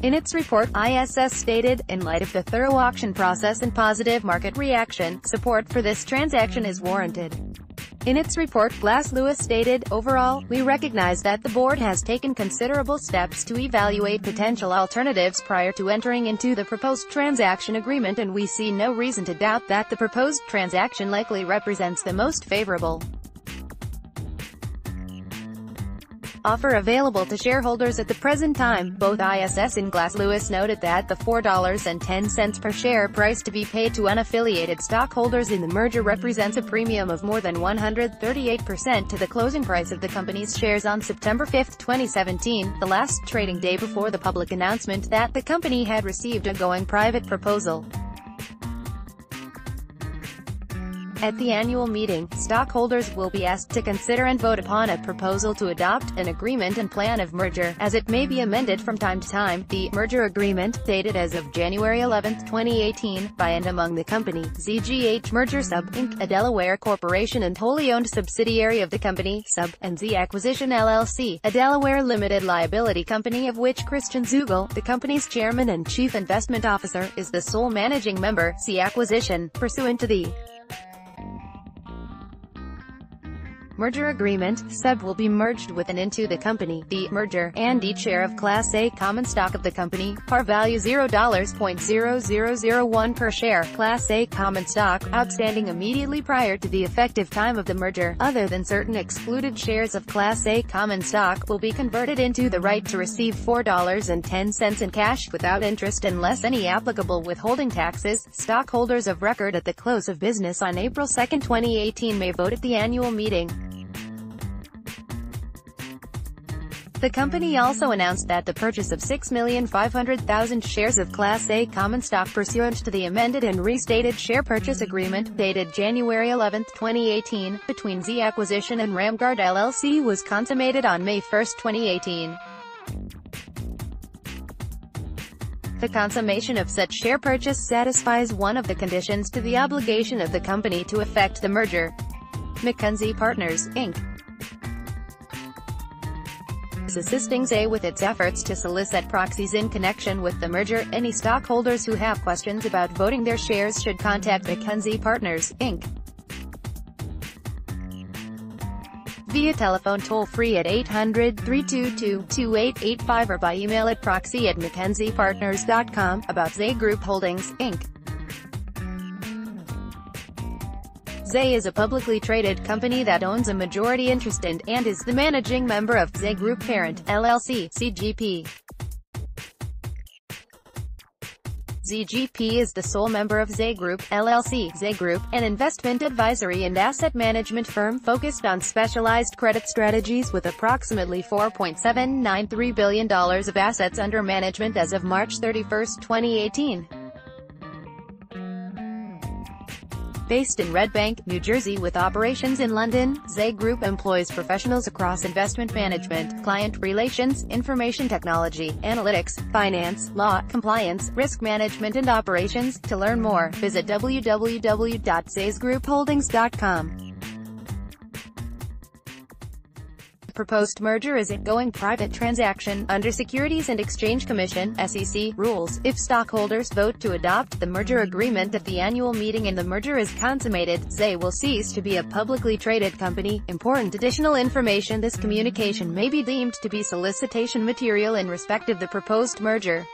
In its report, ISS stated, in light of the thorough auction process and positive market reaction, support for this transaction is warranted. In its report, Glass Lewis stated, overall, we recognize that the board has taken considerable steps to evaluate potential alternatives prior to entering into the proposed transaction agreement, and we see no reason to doubt that the proposed transaction likely represents the most favorable offer available to shareholders at the present time. Both ISS and Glass Lewis noted that the $4.10 per share price to be paid to unaffiliated stockholders in the merger represents a premium of more than 138% to the closing price of the company's shares on September 5, 2017, the last trading day before the public announcement that the company had received a going private proposal. At the annual meeting, stockholders will be asked to consider and vote upon a proposal to adopt an agreement and plan of merger, as it may be amended from time to time. The merger agreement, dated as of January 11, 2018, by and among the company, ZGH Merger Sub, Inc., a Delaware corporation and wholly owned subsidiary of the company, Sub, and Z Acquisition LLC, a Delaware limited liability company of which Christian Zugel, the company's chairman and chief investment officer, is the sole managing member. Z Acquisition, pursuant to the merger agreement, Sub will be merged with and into the company. The merger, and each share of Class A common stock of the company, par value $0.0001 per share, Class A common stock, outstanding immediately prior to the effective time of the merger, other than certain excluded shares of Class A common stock, will be converted into the right to receive $4.10 in cash, without interest and less any applicable withholding taxes. Stockholders of record at the close of business on April 2, 2018 may vote at the annual meeting. The company also announced that the purchase of 6,500,000 shares of Class A common stock pursuant to the amended and restated share purchase agreement, dated January 11, 2018, between Z Acquisition and Ramgard LLC was consummated on May 1, 2018. The consummation of such share purchase satisfies one of the conditions to the obligation of the company to effect the merger. McKenzie Partners, Inc. is assisting ZAIS with its efforts to solicit proxies in connection with the merger. Any stockholders who have questions about voting their shares should contact McKenzie Partners, Inc. via telephone toll-free at 800-322-2885 or by email at proxy@mckenziepartners.com. About ZAIS Group Holdings, Inc. ZAIS is a publicly traded company that owns a majority interest in, and is the managing member of, ZAIS Group Parent, LLC, ZGP. ZGP is the sole member of ZAIS Group, LLC, ZAIS Group, an investment advisory and asset management firm focused on specialized credit strategies with approximately $4.793 billion of assets under management as of March 31, 2018. Based in Red Bank, New Jersey with operations in London, ZAIS Group employs professionals across investment management, client relations, information technology, analytics, finance, law, compliance, risk management and operations. To learn more, visit www.zaisgroupholdings.com. Proposed merger is a going private transaction, under Securities and Exchange Commission (SEC) rules. If stockholders vote to adopt the merger agreement at the annual meeting and the merger is consummated, ZAIS will cease to be a publicly traded company. Important additional information: this communication may be deemed to be solicitation material in respect of the proposed merger.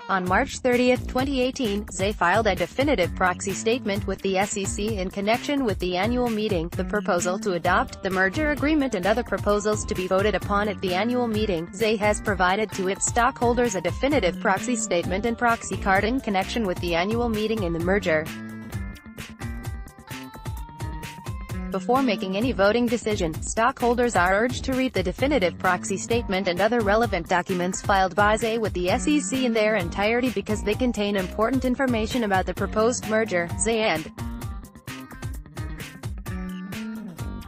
On March 30, 2018, ZAIS filed a definitive proxy statement with the SEC in connection with the annual meeting. The proposal to adopt the merger agreement and other proposals to be voted upon at the annual meeting. ZAIS has provided to its stockholders a definitive proxy statement and proxy card in connection with the annual meeting and the merger. Before making any voting decision, stockholders are urged to read the definitive proxy statement and other relevant documents filed by ZAIS with the SEC in their entirety because they contain important information about the proposed merger. ZAIS and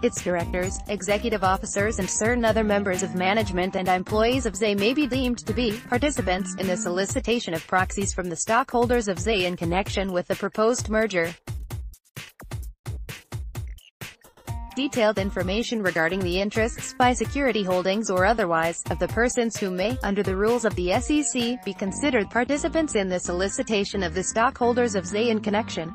its directors, executive officers and certain other members of management and employees of ZAIS may be deemed to be participants in the solicitation of proxies from the stockholders of ZAIS in connection with the proposed merger. Detailed information regarding the interests, by security holdings or otherwise, of the persons who may, under the rules of the SEC, be considered participants in the solicitation of the stockholders of ZAIS in connection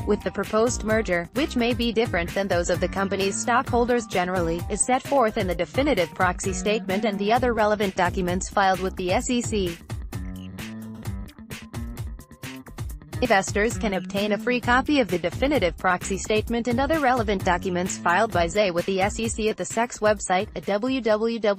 with the proposed merger, which may be different than those of the company's stockholders generally, is set forth in the definitive proxy statement and the other relevant documents filed with the SEC. Investors can obtain a free copy of the definitive proxy statement and other relevant documents filed by ZAIS with the SEC at the SEC's website at www.sec.gov.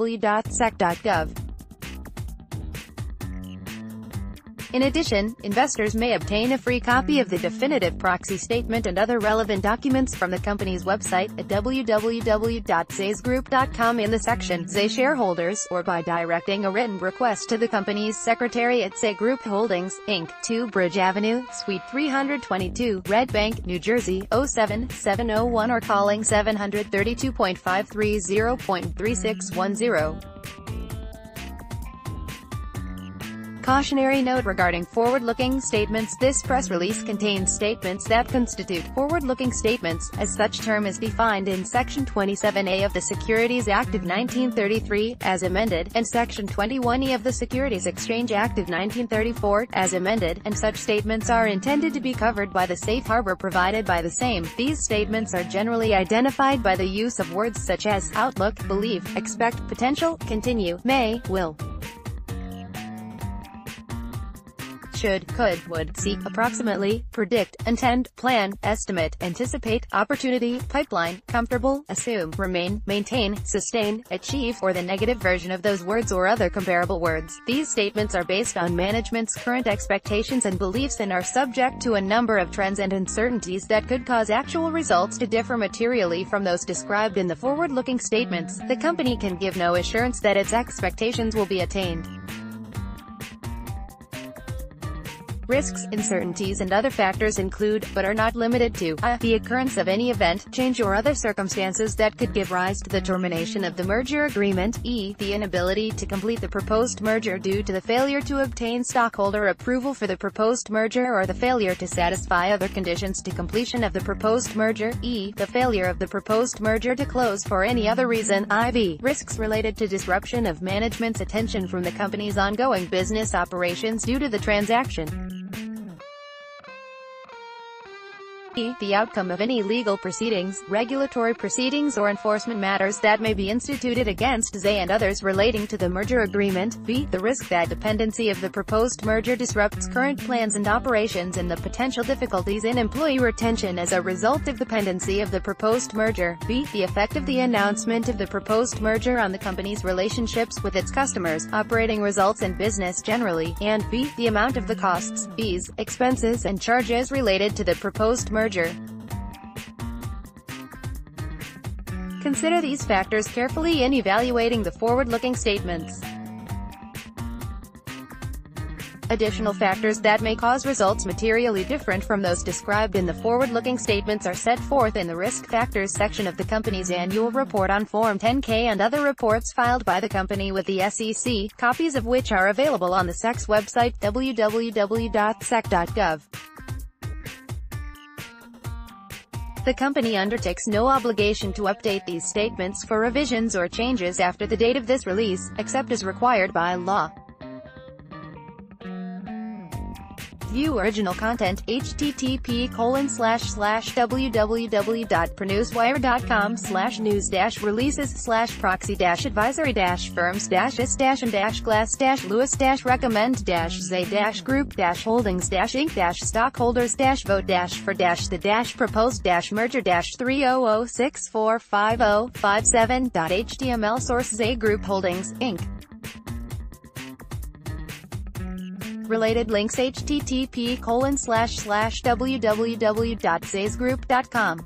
In addition, investors may obtain a free copy of the definitive proxy statement and other relevant documents from the company's website at www.zaisgroup.com in the section ZAIS Shareholders, or by directing a written request to the company's secretary at ZAIS Group Holdings, Inc., 2 Bridge Avenue, Suite 322, Red Bank, New Jersey, 07701, or calling 732.530.3610. Cautionary note regarding forward-looking statements. This press release contains statements that constitute forward-looking statements, as such term is defined in Section 27A of the Securities Act of 1933, as amended, and Section 21E of the Securities Exchange Act of 1934, as amended, and such statements are intended to be covered by the safe harbor provided by the same. These statements are generally identified by the use of words such as outlook, believe, expect, potential, continue, may, will, should, could, would, seek, approximately, predict, intend, plan, estimate, anticipate, opportunity, pipeline, comfortable, assume, remain, maintain, sustain, achieve, or the negative version of those words or other comparable words. These statements are based on management's current expectations and beliefs and are subject to a number of trends and uncertainties that could cause actual results to differ materially from those described in the forward-looking statements. The company can give no assurance that its expectations will be attained. Risks, uncertainties and other factors include, but are not limited to, a. the occurrence of any event, change or other circumstances that could give rise to the termination of the merger agreement, e. the inability to complete the proposed merger due to the failure to obtain stockholder approval for the proposed merger or the failure to satisfy other conditions to completion of the proposed merger, e. the failure of the proposed merger to close for any other reason, iv. risks related to disruption of management's attention from the company's ongoing business operations due to the transaction. The outcome of any legal proceedings, regulatory proceedings or enforcement matters that may be instituted against ZAIS and others relating to the merger agreement. B. The risk that dependency of the proposed merger disrupts current plans and operations and the potential difficulties in employee retention as a result of dependency of the proposed merger. B. The effect of the announcement of the proposed merger on the company's relationships with its customers, operating results and business generally. And B. The amount of the costs, fees, expenses and charges related to the proposed merger. Consider these factors carefully in evaluating the forward-looking statements. Additional factors that may cause results materially different from those described in the forward-looking statements are set forth in the Risk Factors section of the company's annual report on Form 10-K and other reports filed by the company with the SEC, copies of which are available on the SEC's website, www.sec.gov. The company undertakes no obligation to update these statements for revisions or changes after the date of this release, except as required by law. View original content, http://www.pronewswire.com/news-releases/proxy-advisor-vote-for-the-proposed-merger-30067-vote-for-the-HTML source ZAIS Group Holdings, Inc. Related links http://www.zaisgroup.com